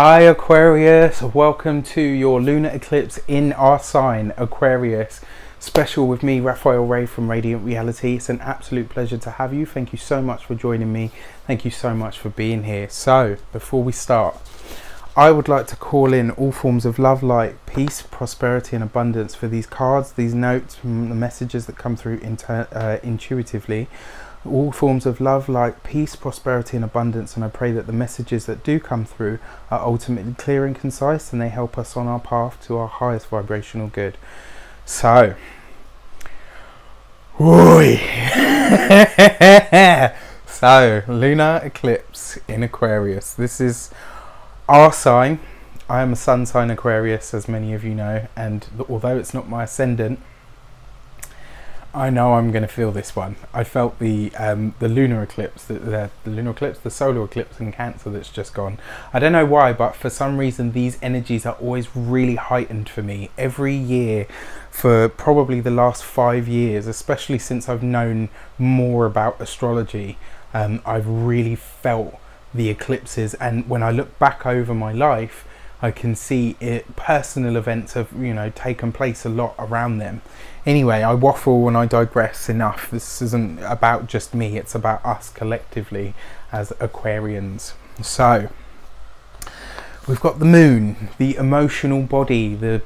Hi Aquarius, welcome to your lunar eclipse in our sign, Aquarius. Special with me, Raphael.rey from Reydiant Reality. It's an absolute pleasure to have you. Thank you so much for joining me. Thank you so much for being here. So, before we start, I would like to call in all forms of love, light, peace, prosperity and abundance for these cards, these notes, the messages that come through intuitively. All forms of love, light, peace, prosperity and abundance, and I pray that the messages that do come through are ultimately clear and concise, and they help us on our path to our highest vibrational good. So, so lunar eclipse in Aquarius. This is our sign. I am a sun sign Aquarius, as many of you know, and although it's not my ascendant, I know I'm going to feel this one. I felt the lunar eclipse, the lunar eclipse, the solar eclipse in Cancer that's just gone. I don't know why, but for some reason these energies are always really heightened for me every year for probably the last 5 years, especially since I've known more about astrology. I've really felt the eclipses, and when I look back over my life, I can see personal events have, taken place a lot around them. Anyway, I waffle and I digress enough. This isn't about just me, it's about us collectively as Aquarians. So, we've got the moon, the emotional body, the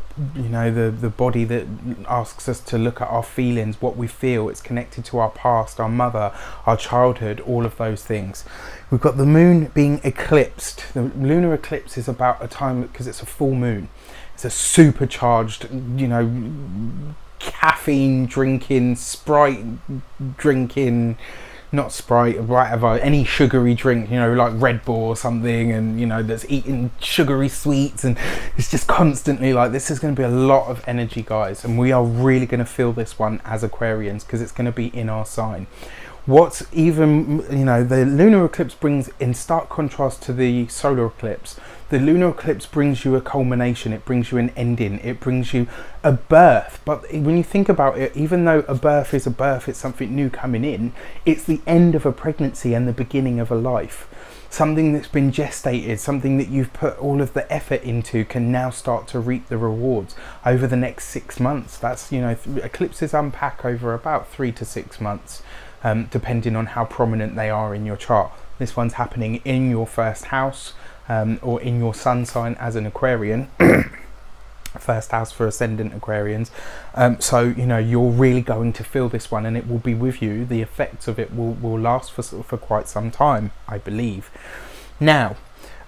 body that asks us to look at our feelings, what we feel. It's connected to our past, our mother, our childhood, all of those things. We've got the moon being eclipsed. The lunar eclipse is about a time, because it's a full moon. It's a supercharged, caffeine drinking, Sprite drinking, not Sprite, whatever, any sugary drink, like Red Bull or something, and that's eating sugary sweets, and it's just constantly like, this is going to be a lot of energy, guys, and we are really going to feel this one as Aquarians because it's going to be in our sign. What's even, the lunar eclipse brings, in stark contrast to the solar eclipse, the lunar eclipse brings you a culmination, it brings you an ending, it brings you a birth. But when you think about it, even though a birth is a birth, it's something new coming in, it's the end of a pregnancy and the beginning of a life. Something that's been gestated, something that you've put all of the effort into, can now start to reap the rewards over the next 6 months. That's, eclipses unpack over about 3 to 6 months. Depending on how prominent they are in your chart. This one's happening in your first house, or in your sun sign as an Aquarian. First house for ascendant Aquarians. So you're really going to feel this one, and it will be with you. The effects of it will last for quite some time, I believe. Now,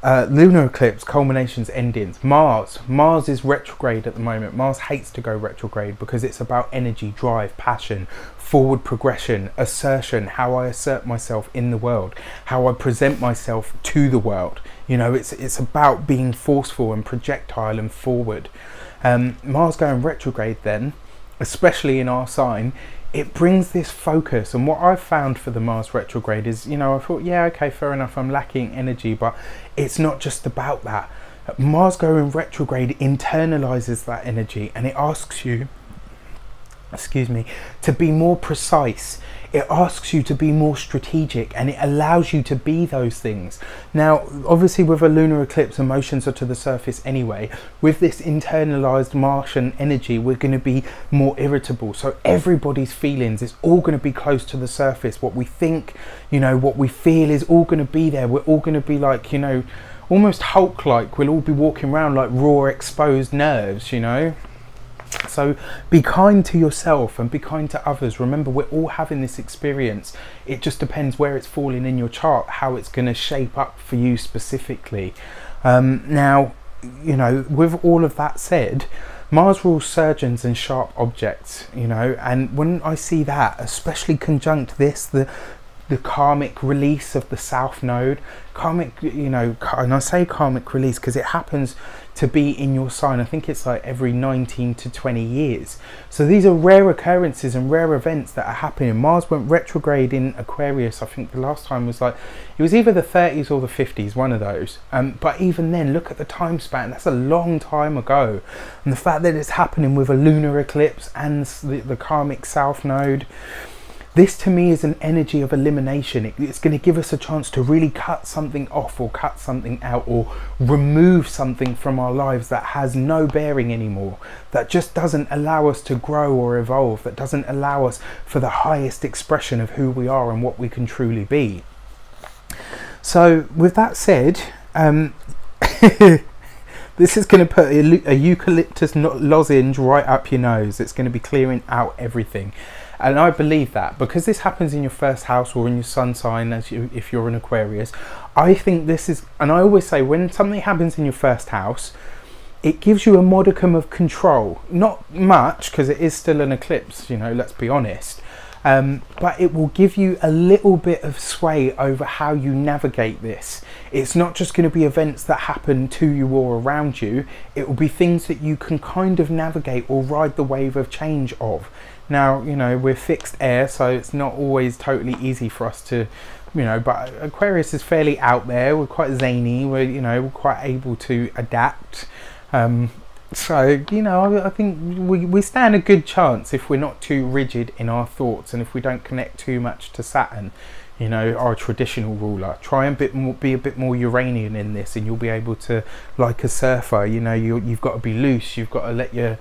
lunar eclipse, culminations, endings. Mars is retrograde at the moment. Mars hates to go retrograde because it's about energy, drive, passion, forward progression, assertion, how I assert myself in the world, how I present myself to the world. It's about being forceful and projectile and forward. Mars going retrograde then, especially in our sign, it brings this focus. And what I've found for the Mars retrograde is, I thought, yeah, okay, fair enough, I'm lacking energy, but it's not just about that. Mars going retrograde internalizes that energy, and it asks you, to be more precise. It asks you to be more strategic, and it allows you to be those things. Now, obviously with a lunar eclipse, emotions are to the surface anyway. With this internalized Martian energy, we're going to be more irritable. So everybody's feelings is all going to be close to the surface. What we think, what we feel is all going to be there. We're all going to be like, almost Hulk-like. We'll all be walking around like raw, exposed nerves, So be kind to yourself and be kind to others. Remember, we're all having this experience. It just depends where it's falling in your chart, how it's going to shape up for you specifically. Now, with all of that said, Mars rules surgeons and sharp objects, and when I see that, especially conjunct this, the karmic release of the South Node, and I say karmic release because it happens to be in your sign. I think it's like every 19 to 20 years. So these are rare occurrences and rare events that are happening. Mars went retrograde in Aquarius, I think the last time was it was either the 30s or the 50s, one of those. But even then, look at the time span, that's a long time ago. And the fact that it's happening with a lunar eclipse and the karmic South Node, This to me is an energy of elimination. It's going to give us a chance to really cut something off, or cut something out, or remove something from our lives that has no bearing anymore, that just doesn't allow us to grow or evolve, that doesn't allow us for the highest expression of who we are and what we can truly be. So with that said, this is going to put a eucalyptus lozenge right up your nose. It's going to be clearing out everything. And I believe that, because this happens in your first house or in your sun sign, if you're an Aquarius. I think this is, and I always say, when something happens in your first house, it gives you a modicum of control. Not much, because it is still an eclipse, you know, let's be honest. But it will give you a little bit of sway over how you navigate this. It's not just going to be events that happen to you or around you. It will be things that you can kind of navigate or ride the wave of change of. Now, you know, we're fixed air, so it's not always totally easy for us to, you know, but Aquarius is fairly out there. We're quite zany. We're, you know, we're quite able to adapt. So, you know, I think we stand a good chance if we're not too rigid in our thoughts, and if we don't connect too much to Saturn, you know, our traditional ruler. Try and be a bit more Uranian in this, and you'll be able to, like a surfer, you know, you've got to be loose. You've got to let your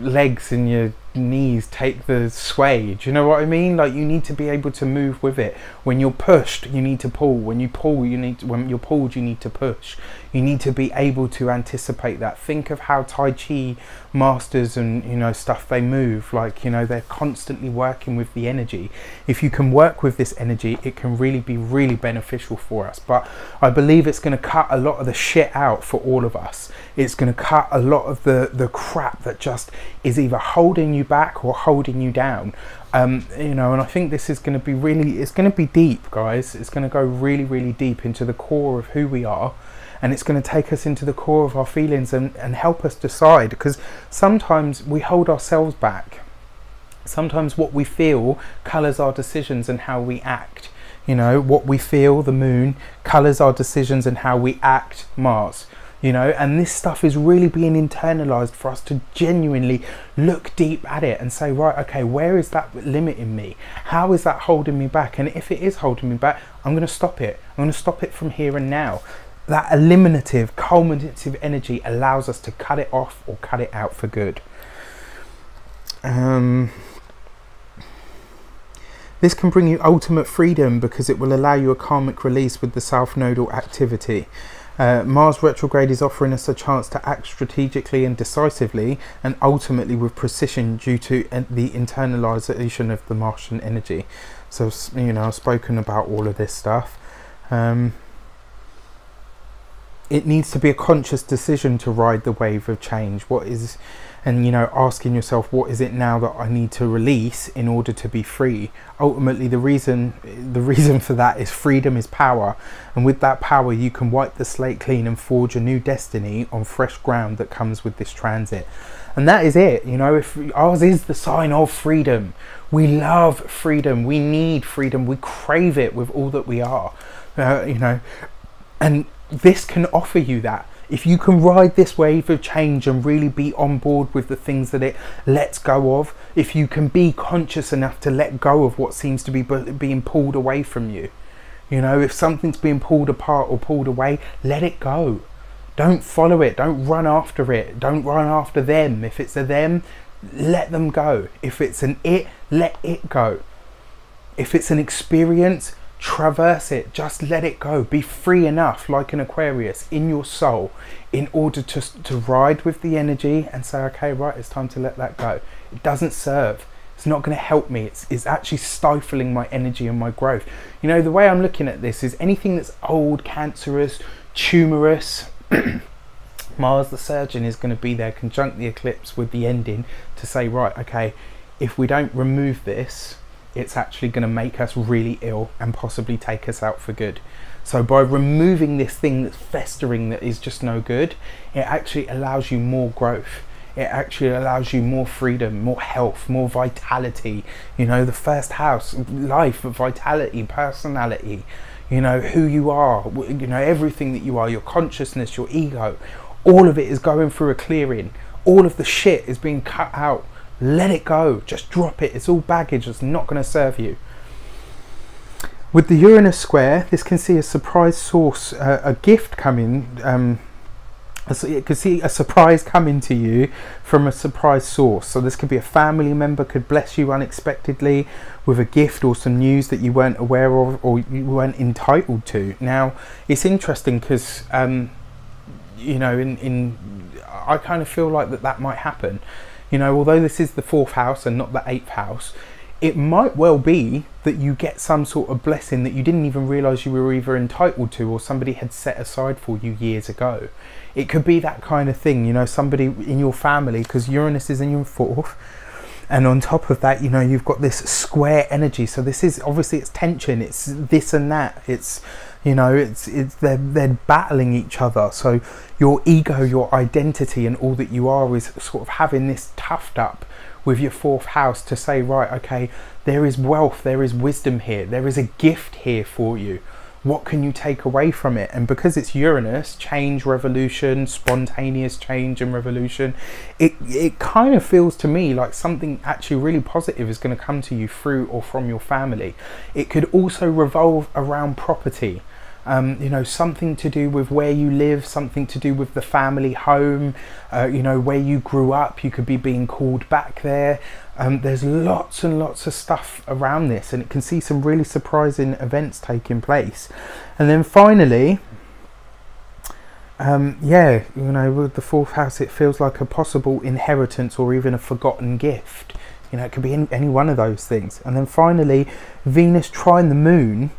legs and your knees take the sway. Do you know what I mean? Like, you need to be able to move with it. When you're pushed, you need to pull. When you pull, when you're pulled, you need to push. You need to be able to anticipate that. Think of how Tai Chi masters and, you know, stuff, they move. Like, you know, they're constantly working with the energy. If you can work with this energy, it can really be really beneficial for us. But I believe it's going to cut a lot of the shit out for all of us. It's going to cut a lot of the crap that just is either holding you back or holding you down. You know, and I think this is going to be really, it's going to be deep, guys. It's going to go really, really deep into the core of who we are, and it's going to take us into the core of our feelings and help us decide, because sometimes we hold ourselves back. Sometimes what we feel colours our decisions and how we act. You know, what we feel, the moon, colours our decisions and how we act, Mars. You know, and this stuff is really being internalized for us to genuinely look deep at it and say, right, okay, where is that limiting me? How is that holding me back? And if it is holding me back, I'm going to stop it. I'm going to stop it from here and now. That eliminative, culminative energy allows us to cut it off or cut it out for good. This can bring you ultimate freedom, because it will allow you a karmic release with the South Nodal activity. Mars retrograde is offering us a chance to act strategically and decisively, and ultimately with precision, due to the internalization of the Martian energy. So, you know, I've spoken about all of this stuff. It needs to be a conscious decision to ride the wave of change. What is, and, you know, asking yourself, what is it now that I need to release in order to be free? Ultimately, the reason for that is freedom is power, and with that power you can wipe the slate clean and forge a new destiny on fresh ground that comes with this transit. And that is it. You know, if ours is the sign of freedom, we love freedom, we need freedom, we crave it with all that we are. You know, and this can offer you that. If you can ride this wave of change and really be on board with the things that it lets go of, if you can be conscious enough to let go of what seems to be being pulled away from you, you know, if something's being pulled apart or pulled away, let it go. Don't follow it. Don't run after it. Don't run after them. If it's a them, let them go. If it's an it, let it go. If it's an experience, traverse it. Just let it go. Be free enough, like an Aquarius, in your soul, in order to ride with the energy and say, okay, right, it's time to let that go. It doesn't serve. It's not going to help me. It's actually stifling my energy and my growth. You know, the way I'm looking at this is anything that's old, cancerous, tumorous, Mars the Surgeon is going to be there, conjunct the eclipse with the ending, to say, right, okay, if we don't remove this, it's actually going to make us really ill and possibly take us out for good. So by removing this thing that's festering, that is just no good, it actually allows you more growth. It actually allows you more freedom, more health, more vitality. You know, the first house, life, vitality, personality, you know, who you are, you know, everything that you are, your consciousness, your ego, all of it is going through a clearing. All of the shit is being cut out. let it go, just drop it. It's all baggage, it's not going to serve you. With the Uranus square, this can see a surprise source, a gift coming. It could see a surprise coming to you from a surprise source. So this could be a family member could bless you unexpectedly with a gift or some news that you weren't aware of or you weren't entitled to. Now, it's interesting because, you know, I kind of feel like that might happen. You know, although this is the 4th house and not the 8th house, it might well be that you get some sort of blessing that you didn't even realise you were either entitled to or somebody had set aside for you years ago. It could be that kind of thing, you know, somebody in your family, because Uranus is in your 4th, and on top of that, you know, you've got this square energy. So this is obviously, it's tension, it's this and that, it's, you know, they're battling each other. So your ego, your identity and all that you are is sort of having this toughed up with your 4th house to say, right, okay, there is wealth, there is wisdom here, there is a gift here for you. What can you take away from it? And because it's Uranus, change, revolution, spontaneous change and revolution, it kind of feels to me like something actually really positive is going to come to you through or from your family. It could also revolve around property. You know, something to do with where you live, something to do with the family home, you know, where you grew up. You could be being called back there. There's lots and lots of stuff around this, and it can see some really surprising events taking place. And then finally, yeah, you know, with the 4th house, it feels like a possible inheritance or even a forgotten gift. You know, it could be any one of those things. And then finally, Venus trine the moon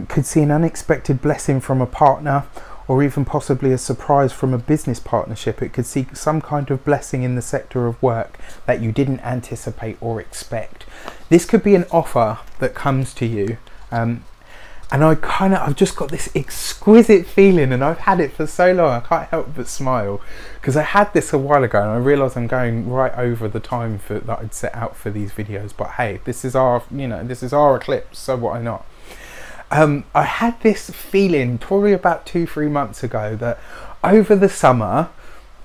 could see an unexpected blessing from a partner, or even possibly a surprise from a business partnership. It could see some kind of blessing in the sector of work that you didn't anticipate or expect. This could be an offer that comes to you, and I've just got this exquisite feeling, and I've had it for so long I can't help but smile, because I had this a while ago and I realised I'm going right over the time that I'd set out for these videos. But hey, this is our, you know, this is our eclipse, so what not. I had this feeling probably about 2-3 months ago that over the summer,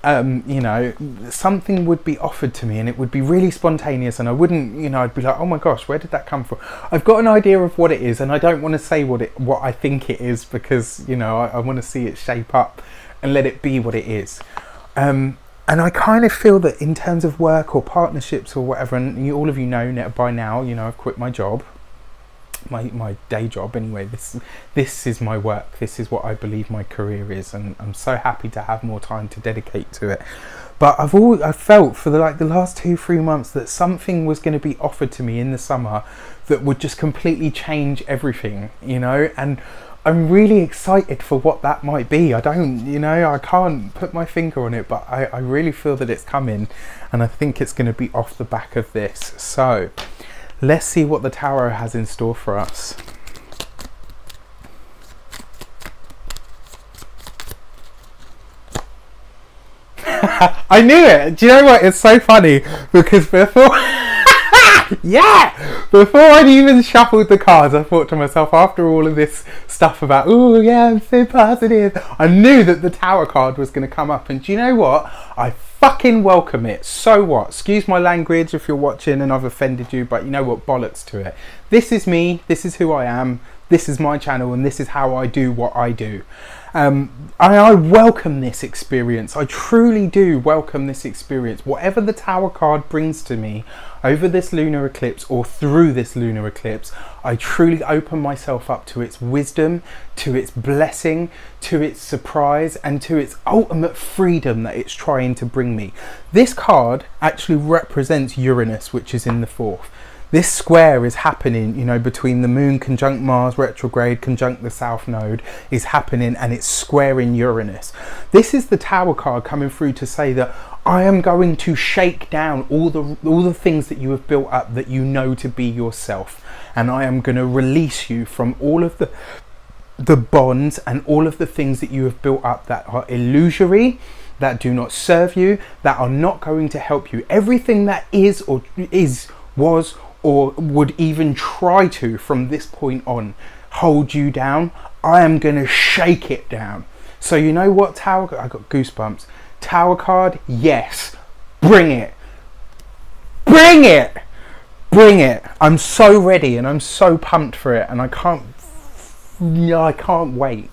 you know, something would be offered to me and it would be really spontaneous, and I wouldn't, you know, I'd be like, oh my gosh, where did that come from? I've got an idea of what it is, and I don't want to say what I think it is, because, you know, I want to see it shape up and let it be what it is. And I kind of feel that in terms of work or partnerships or whatever, and all of you know by now, you know, I've quit my job. My day job anyway. This is my work, this is what I believe my career is, and I'm so happy to have more time to dedicate to it. But I've felt for the last 2-3 months that something was going to be offered to me in the summer that would just completely change everything, you know, and I'm really excited for what that might be. I can't put my finger on it, but I really feel that it's coming, and I think it's going to be off the back of this. So let's see what the tarot has in store for us. I knew it. Do you know what? It's so funny because before before I'd even shuffled the cards, I thought to myself, after all of this stuff about, oh yeah, I'm so positive, I knew that the Tower card was going to come up. And do you know what? I fucking welcome it. So what? Excuse my language if you're watching and I've offended you, but you know what? Bollocks to it. This is me. This is who I am. This is my channel, and this is how I do what I do. I welcome this experience. I truly do welcome this experience. Whatever the Tower card brings to me over this lunar eclipse or through this lunar eclipse, I truly open myself up to its wisdom, to its blessing, to its surprise, and to its ultimate freedom that it's trying to bring me. This card actually represents Uranus, which is in the 4th. This square is happening, you know, between the moon conjunct Mars retrograde, conjunct the south node is happening, and it's squaring Uranus. This is the Tower card coming through to say that I am going to shake down all the things that you have built up that you know to be yourself, and I am going to release you from all of the bonds and all of the things that you have built up that are illusory, that do not serve you, that are not going to help you. Everything that is or was or would even try to from this point on hold you down, I am going to shake it down. So you know what, Tower, I got goosebumps. Tower card, yes, bring it. Bring it! Bring it! I'm so ready and I'm so pumped for it, and I can't wait.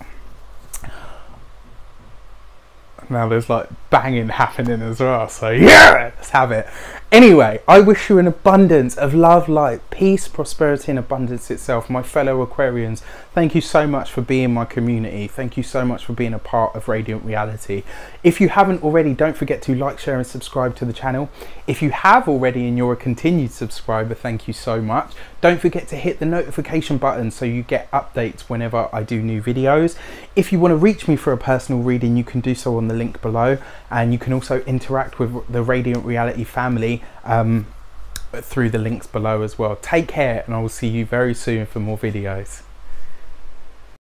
Now there's like banging happening as well, so yeah, let's have it. Anyway, I wish you an abundance of love, light, peace, prosperity and abundance itself. My fellow Aquarians, thank you so much for being my community. Thank you so much for being a part of Radiant Reality. If you haven't already, don't forget to like, share and subscribe to the channel. If you have already and you're a continued subscriber, thank you so much. Don't forget to hit the notification button so you get updates whenever I do new videos. If you want to reach me for a personal reading, you can do so on the link below, and you can also interact with the Radiant Reality family through the links below as well. Take care, and I will see you very soon for more videos.